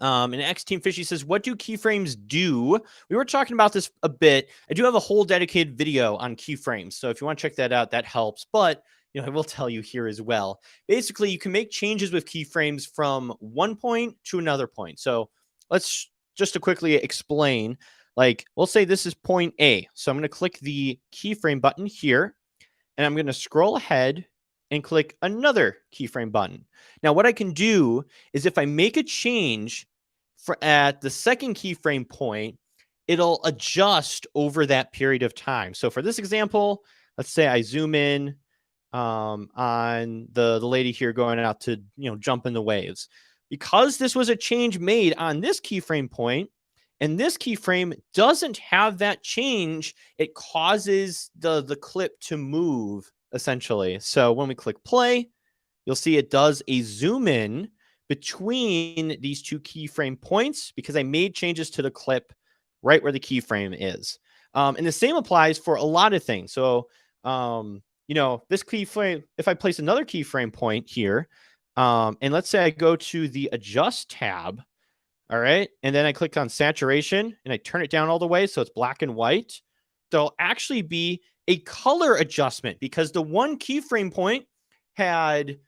And X Team Fishy says, what do keyframes do? We were talking about this a bit. I do have a whole dedicated video on keyframes. So if you want to check that out, that helps. But I will tell you here as well. Basically, you can make changes with keyframes from one point to another point. So let's just to quickly explain, like we'll say this is point A. So I'm going to click the keyframe button here, and I'm going to scroll ahead and click another keyframe button. Now, what I can do is if I make a change at the second keyframe point, it'll adjust over that period of time. So for this example, let's say I zoom in on the lady here going out to jump in the waves. Because this was a change made on this keyframe point, and this keyframe doesn't have that change, it causes the clip to move essentially. So when we click play, you'll see it does a zoom in between these two keyframe points because I made changes to the clip right where the keyframe is. And the same applies for a lot of things. So, this keyframe, if I place another keyframe point here, and let's say I go to the adjust tab, all right, and then I click on saturation and I turn it down all the way so it's black and white, there'll actually be a color adjustment because the one keyframe point had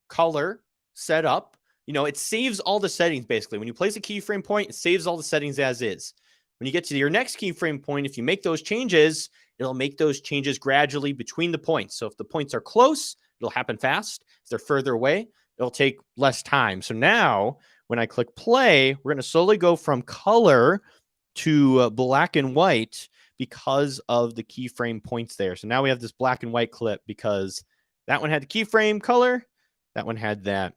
color set up. It saves all the settings basically. When you place a keyframe point, it saves all the settings as is. When you get to your next keyframe point, if you make those changes, it'll make those changes gradually between the points. So if the points are close, it'll happen fast. If they're further away, it'll take less time. So now when I click play, we're going to slowly go from color to black and white because of the keyframe points there. So now we have this black and white clip because that one had the keyframe color, that one had that.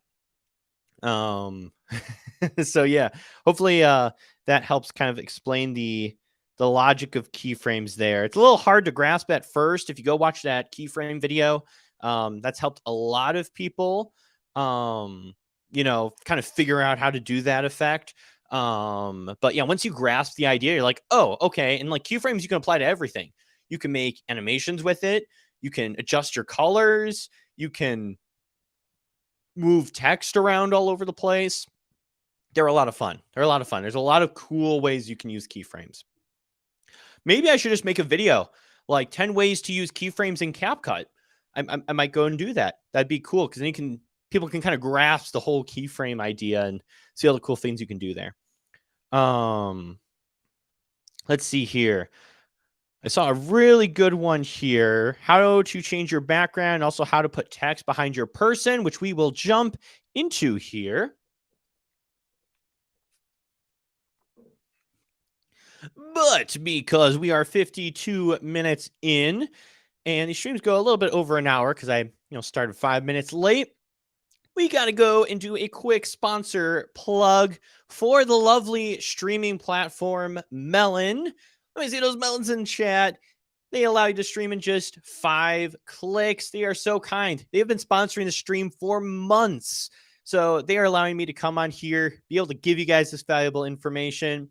So yeah, hopefully that helps kind of explain the logic of keyframes there. It's a little hard to grasp at first. If you go watch that keyframe video, that's helped a lot of people, kind of figure out how to do that effect. But yeah, once you grasp the idea, you're like, oh, okay. And like keyframes, you can apply to everything. You can make animations with it. You can adjust your colors. You can move text around all over the place. They're a lot of fun. There's a lot of cool ways you can use keyframes. Maybe I should just make a video, like 10 ways to use keyframes in CapCut. I might go and do that. That'd be cool because then people can kind of grasp the whole keyframe idea and see all the cool things you can do there. Let's see here. I saw a really good one here. How to change your background, also how to put text behind your person, which we will jump into here. But because we are 52 minutes in and these streams go a little bit over an hour because I started 5 minutes late, we got to go and do a quick sponsor plug for the lovely streaming platform Melon. Let me see those melons in chat. They allow you to stream in just 5 clicks. They are so kind. They have been sponsoring the stream for months. So they are allowing me to come on here, be able to give you guys this valuable information.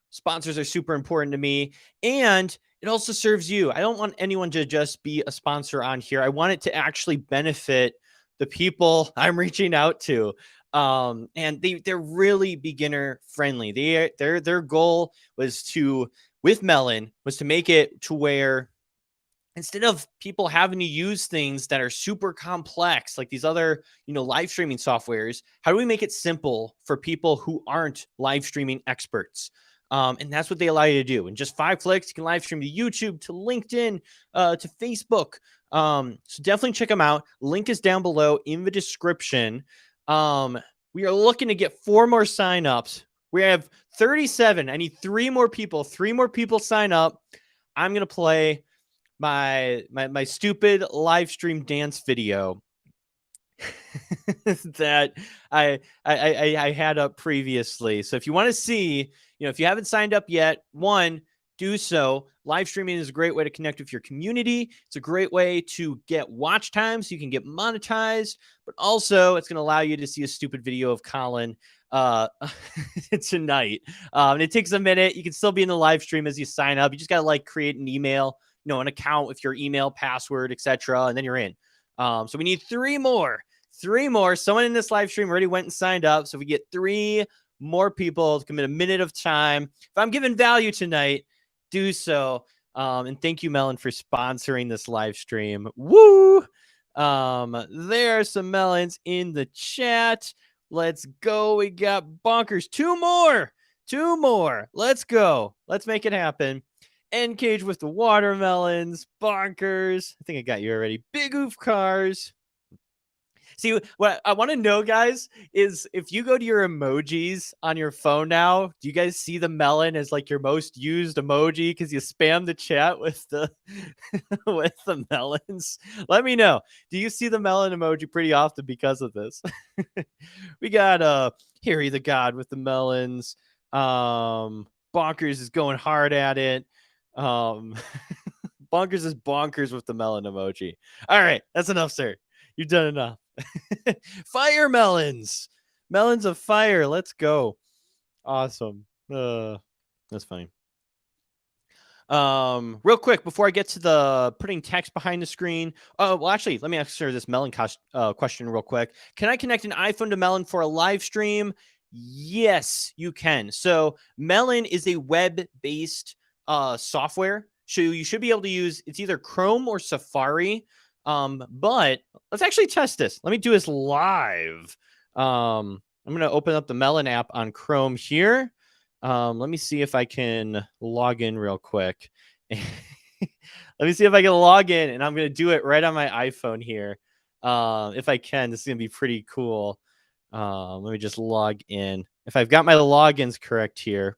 Sponsors are super important to me. And it also serves you. I don't want anyone to just be a sponsor on here. I want it to actually benefit the people I'm reaching out to. And they're really beginner friendly. Their goal was with Melon was to make it to where instead of people having to use things that are super complex, like these other, live streaming softwares, how do we make it simple for people who aren't live streaming experts? And that's what they allow you to do. In just 5 clicks, you can live stream to YouTube, to LinkedIn, to Facebook. So definitely check them out. Link is down below in the description. We are looking to get 4 more signups. We have 37. I need 3 more people. 3 more people sign up. I'm going to play my stupid live stream dance video that I had up previously. So if you want to see, if you haven't signed up yet, do so. Live streaming is a great way to connect with your community. It's a great way to get watch time so you can get monetized, but also it's going to allow you to see a stupid video of Colin tonight. And it takes a minute. You can still be in the live stream as you sign up. You just got to like create an email, an account with your email, password, etc., and then you're in. So we need 3 more. 3 more. Someone in this live stream already went and signed up. So if we get 3 more people to commit a minute of time. If I'm giving value tonight, do so. And thank you, Melon, for sponsoring this live stream. Woo! There are some melons in the chat. Let's go. We got Bonkers. 2 more. 2 more. Let's go. Let's make it happen. N Cage with the watermelons. Bonkers. I think I got you already. Big Oof Cars. See, what I want to know, guys, is if you go to your emojis on your phone now, do you guys see the melon as like your most used emoji because you spam the chat with the with the melons? Let me know. Do you see the melon emoji pretty often because of this? We got Harry the God with the melons. Bonkers is going hard at it. Bonkers is bonkers with the melon emoji. All right, that's enough, sir. You've done enough. Fire melons. Melons of fire. Let's go. Awesome. That's funny. Real quick before I get to the putting text behind the screen. Well, actually, let me answer this melon question real quick. Can I connect an iPhone to Melon for a live stream? Yes, you can. So Melon is a web-based software. So you should be able to use it's either Chrome or Safari. But let's actually test this. Let me do this live. I'm going to open up the Melon app on Chrome here. Let me see if I can log in real quick. Let me see if I can log in, and I'm going to do it right on my iPhone here. If I can, this is going to be pretty cool. Let me just log in. If I've got my logins correct here.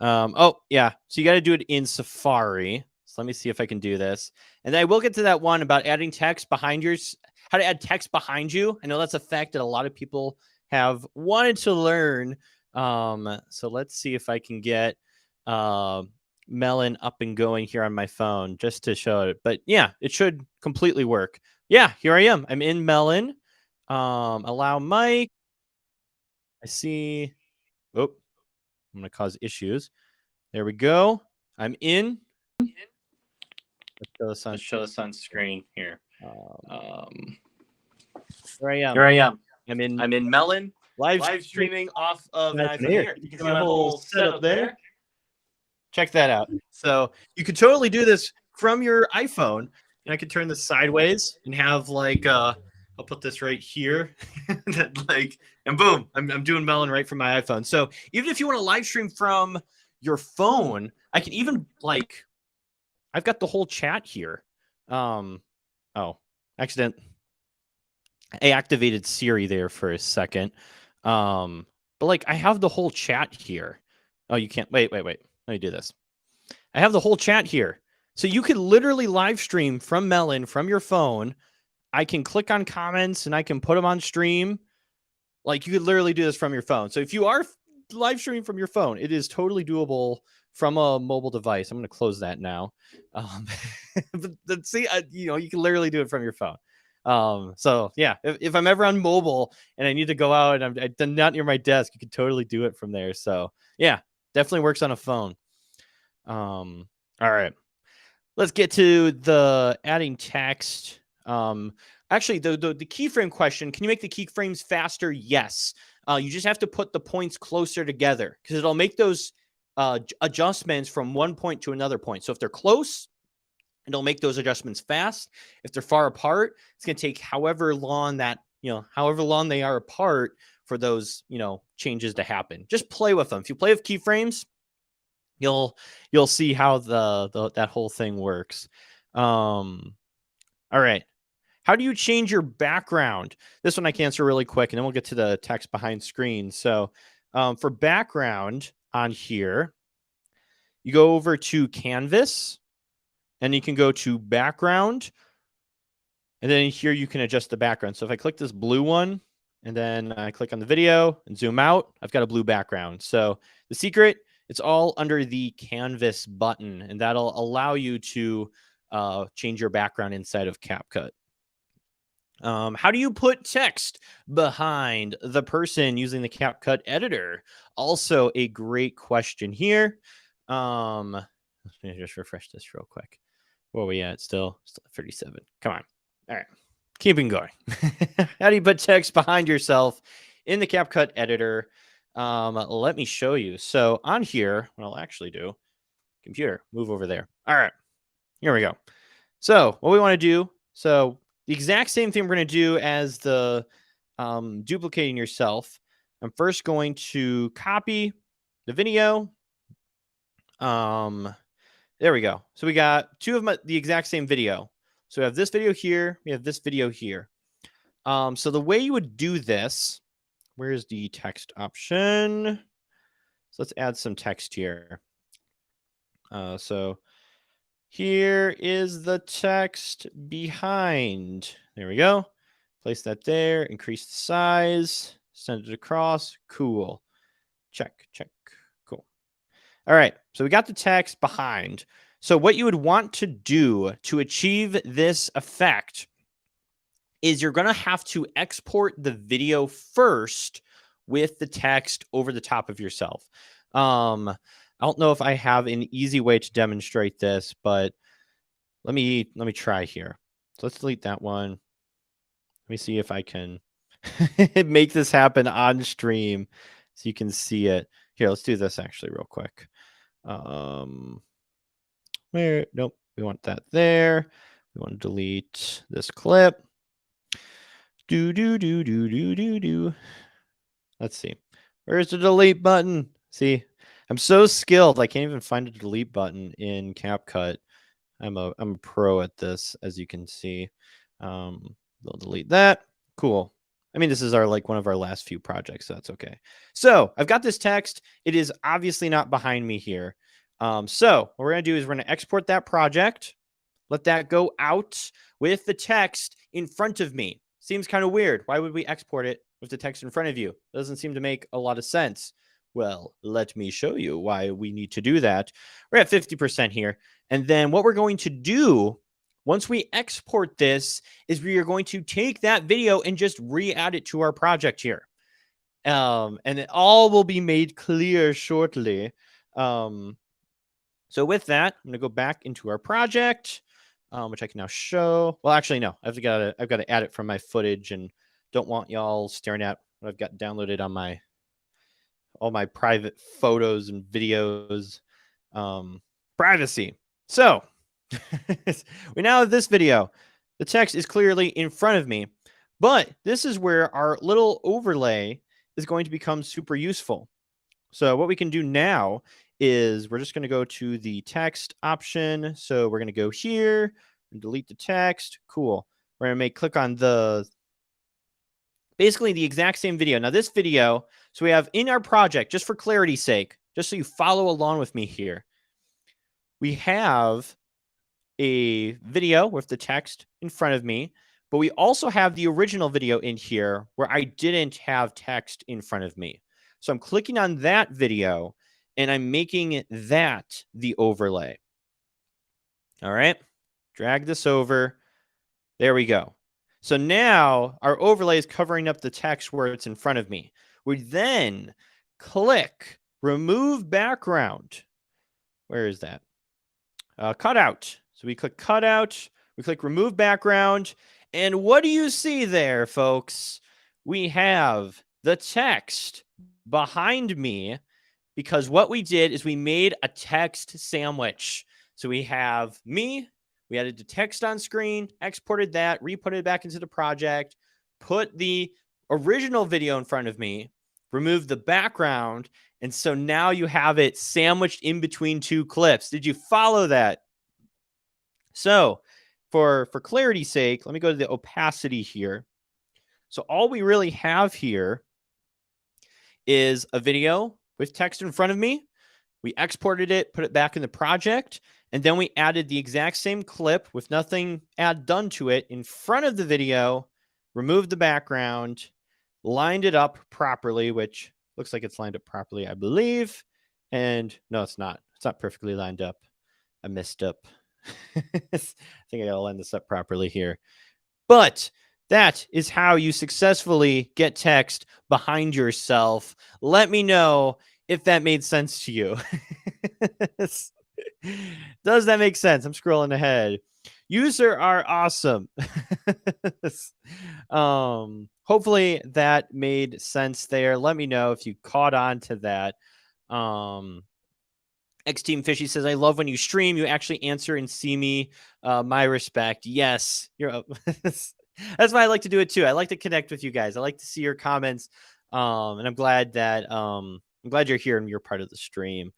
Oh, yeah. So you got to do it in Safari. So let me see if I can do this. And then I will get to that one about adding text behind yours, how to add text behind you. I know that's a fact that a lot of people have wanted to learn. So let's see if I can get Melon up and going here on my phone just to show it. But yeah, it should completely work. Yeah, here I am. I'm in Melon. Allow mic. I see. Oh, I'm going to cause issues. There we go. I'm in. Let's show this on screen here. Here I am. Here I am. I'm in Melon. live Streaming off of an iPhone. Here. You can see my whole setup there. Check that out. So you could totally do this from your iPhone. And I could turn this sideways and have like I'll put this right here. And boom, I'm doing Melon right from my iPhone. So even if you want to live stream from your phone, I can even like I've got the whole chat here. Accident. I activated Siri there for a second. But like I have the whole chat here. Oh, you can't wait. Let me do this. I have the whole chat here. So you could literally live stream from Melon from your phone. I can click on comments and I can put them on stream. Like you could literally do this from your phone. So if you are live streaming from your phone, it is totally doable from a mobile device. I'm going to close that now. But see, you can literally do it from your phone. So yeah, if I'm ever on mobile and I need to go out and I'm not near my desk, you can totally do it from there. So yeah, definitely works on a phone. All right, let's get to the adding text. Actually, the keyframe question, can you make the keyframes faster? Yes. You just have to put the points closer together because it'll make those adjustments from one point to another point. So if they're close, it'll make those adjustments fast. If they're far apart, it's going to take however long they are apart for those, changes to happen. Just play with them. If you play with keyframes, you'll see how that whole thing works. All right. How do you change your background? This one I can answer really quick, and then we'll get to the text behind screen. So for background on here, you go over to Canvas, and you can go to background. And then here you can adjust the background. So if I click this blue one, and then I click on the video and zoom out, I've got a blue background. So the secret, it's all under the Canvas button, and that'll allow you to change your background inside of CapCut. How do you put text behind the person using the CapCut editor? Also a great question here. Let me just refresh this real quick. Where are we at? Still 37. Come on. All right. Keeping going. How do you put text behind yourself in the CapCut editor? Let me show you. So on here, what I'll actually do, computer, move over there. All right. Here we go. So what we want to do, so the exact same thing we're going to do as the duplicating yourself. I'm first going to copy the video. There we go. So we got two of the exact same video. So we have this video here. We have this video here. So the way you would do this, where's the text option? So let's add some text here. So here is the text behind. There we go. Place that there. Increase the size. Send it across. Cool. Check, check. Cool. All right. So we got the text behind. So what you would want to do to achieve this effect is you're going to have to export the video first with the text over the top of yourself. I don't know if I have an easy way to demonstrate this, but let me try here. So let's delete that one. Let me see if I can make this happen on stream so you can see it. Here, let's do this actually real quick. Nope, we want that there. We want to delete this clip. Let's see. Where's the delete button? See, I'm so skilled. I can't even find a delete button in CapCut. I'm a pro at this, as you can see. We'll delete that. Cool. I mean, this is one of our last few projects, so that's okay. So I've got this text. It is obviously not behind me here. So what we're going to do is we're going to export that project. Let that go out with the text in front of me. Seems kind of weird. Why would we export it with the text in front of you? Doesn't seem to make a lot of sense. Well, let me show you why we need to do that. We're at 50% here. And then what we're going to do once we export this is we are going to take that video and just re-add it to our project here. And it all will be made clear shortly. So with that, I'm going to go back into our project, which I can now show. Well, actually, no, I've got to add it from my footage and don't want y'all staring at what I've got downloaded on all my private photos and videos. Privacy. So we now have this video. The text is clearly in front of me, but this is where our little overlay is going to become super useful. So what we can do now is we're just going to go to the text option. So we're going to go here and delete the text. Cool. We're going to click on basically the exact same video. Now this video, so we have in our project, just for clarity's sake, just so you follow along with me here, we have a video with the text in front of me, but we also have the original video in here where I didn't have text in front of me. So I'm clicking on that video and I'm making that the overlay. All right, drag this over. There we go. So now our overlay is covering up the text where it's in front of me. We then click remove background. Where is that? Cutout. So we click cutout, we click remove background, and what do you see there, folks? We have the text behind me because what we did is we made a text sandwich. So we have me, we added the text on screen, exported that, re-put it back into the project, put the original video in front of me, removed the background, and so now you have it sandwiched in between two clips. Did you follow that? So for clarity's sake, let me go to the opacity here. So all we really have here is a video with text in front of me. We exported it, put it back in the project, and then we added the exact same clip with nothing done to it in front of the video, removed the background, lined it up properly, which looks like it's lined up properly, I believe. And no, it's not. It's not perfectly lined up. I messed up. I think I gotta line this up properly here. But That is how you successfully get text behind yourself. Let me know if that made sense to you. Does that make sense? I'm scrolling ahead. User are awesome. Hopefully that made sense there. Let me know if you caught on to that. X Team Fishy says, I love when you stream. You actually answer and see me. My respect. Yes. You're up. That's why I like to do it too. I like to connect with you guys. I like to see your comments. And I'm glad that I'm glad you're here and you're part of the stream.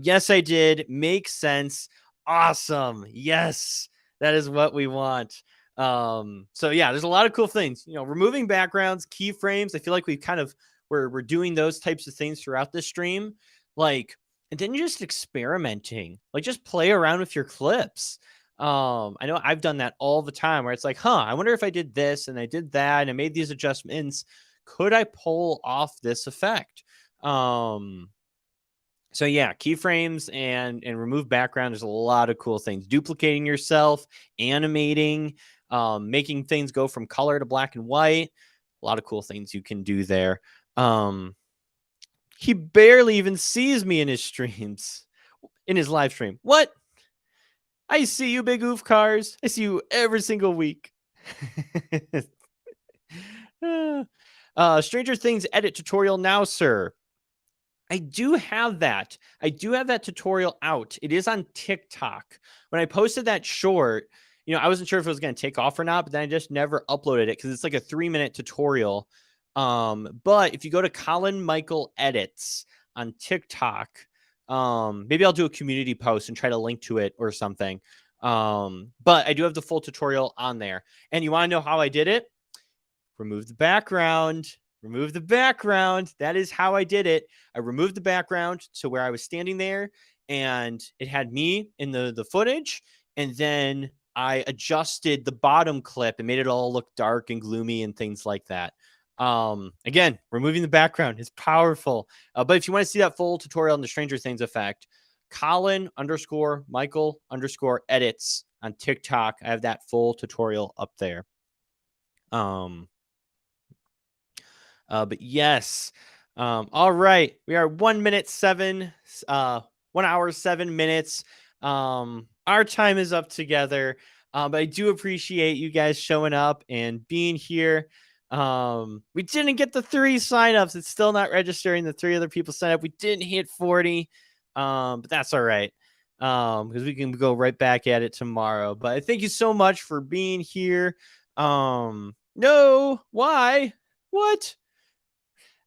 Yes, I did. Makes sense. Awesome. Yes. That is what we want. So yeah, there's a lot of cool things. You know, removing backgrounds, keyframes. I feel like we're doing those types of things throughout the stream. Like, and then just experimenting, like just play around with your clips. I know I've done that all the time where it's like, I wonder if I did this and I did that and I made these adjustments, could I pull off this effect? So yeah, keyframes and remove background. There's a lot of cool things. Duplicating yourself, animating, making things go from color to black and white. A lot of cool things you can do there. He barely even sees me in his streams, in his live stream. What? I see you, big oof cars. I see you every single week. Stranger Things edit tutorial now, sir. I do have that. I do have that tutorial out. It is on TikTok. When I posted that short, you know, I wasn't sure if it was going to take off or not, but then I just never uploaded it because it's like a 3-minute tutorial. But if you go to Colin Michael Edits on TikTok, maybe I'll do a community post and try to link to it or something. But I do have the full tutorial on there. And you want to know how I did it? Remove the background. Remove the background. That is how I did it. I removed the background to where I was standing there and it had me in the footage. And then I adjusted the bottom clip and made it all look dark and gloomy and things like that. Again, removing the background is powerful. But if you want to see that full tutorial on the Stranger Things effect, Colin_Michael_edits on TikTok. I have that full tutorial up there. But yes. All right. We are 1 minute 7, 1 hour 7 minutes. Our time is up together. But I do appreciate you guys showing up and being here. We didn't get the 3 signups. It's still not registering. The 3 other people signed up. We didn't hit 40. But that's all right. Because we can go right back at it tomorrow. But thank you so much for being here. No, why? What?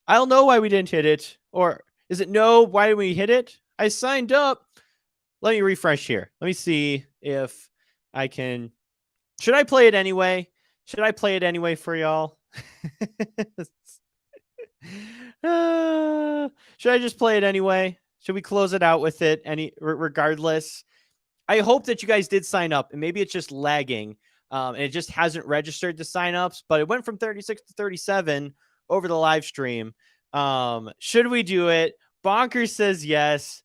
I don't know why we didn't hit it. Or is it no? Why did we hit it? I signed up. Let me refresh here. Let me see if I can. Should I play it anyway? Should I play it anyway for y'all? Should I just play it anyway? Should we close it out with it regardless? I hope that you guys did sign up and maybe it's just lagging. And it just hasn't registered the signups, but it went from 36 to 37 over the live stream. Should we do it? Bonkers says yes.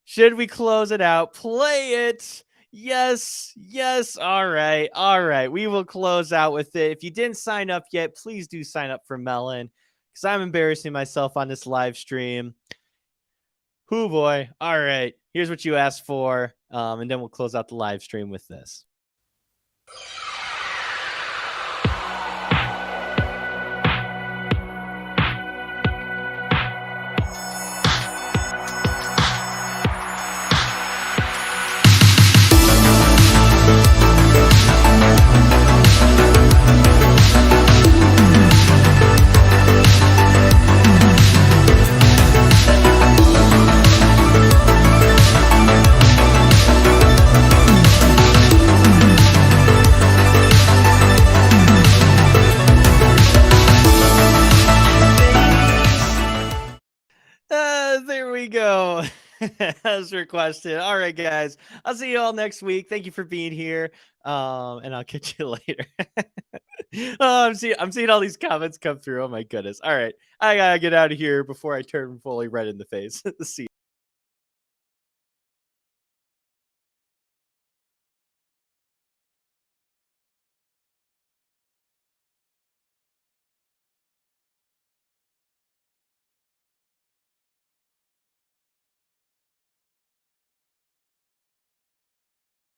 Should we close it out? Play it. Yes. Yes. All right. All right. We will close out with it. If you didn't sign up yet, please do sign up for Melon because I'm embarrassing myself on this live stream. Hoo boy. All right. Here's what you asked for. And then we'll close out the live stream with this. There we go. As requested. All right, guys. I'll see you all next week. Thank you for being here. And I'll catch you later. I'm seeing all these comments come through. Oh my goodness. All right. I gotta get out of here before I turn fully red in the face. See you.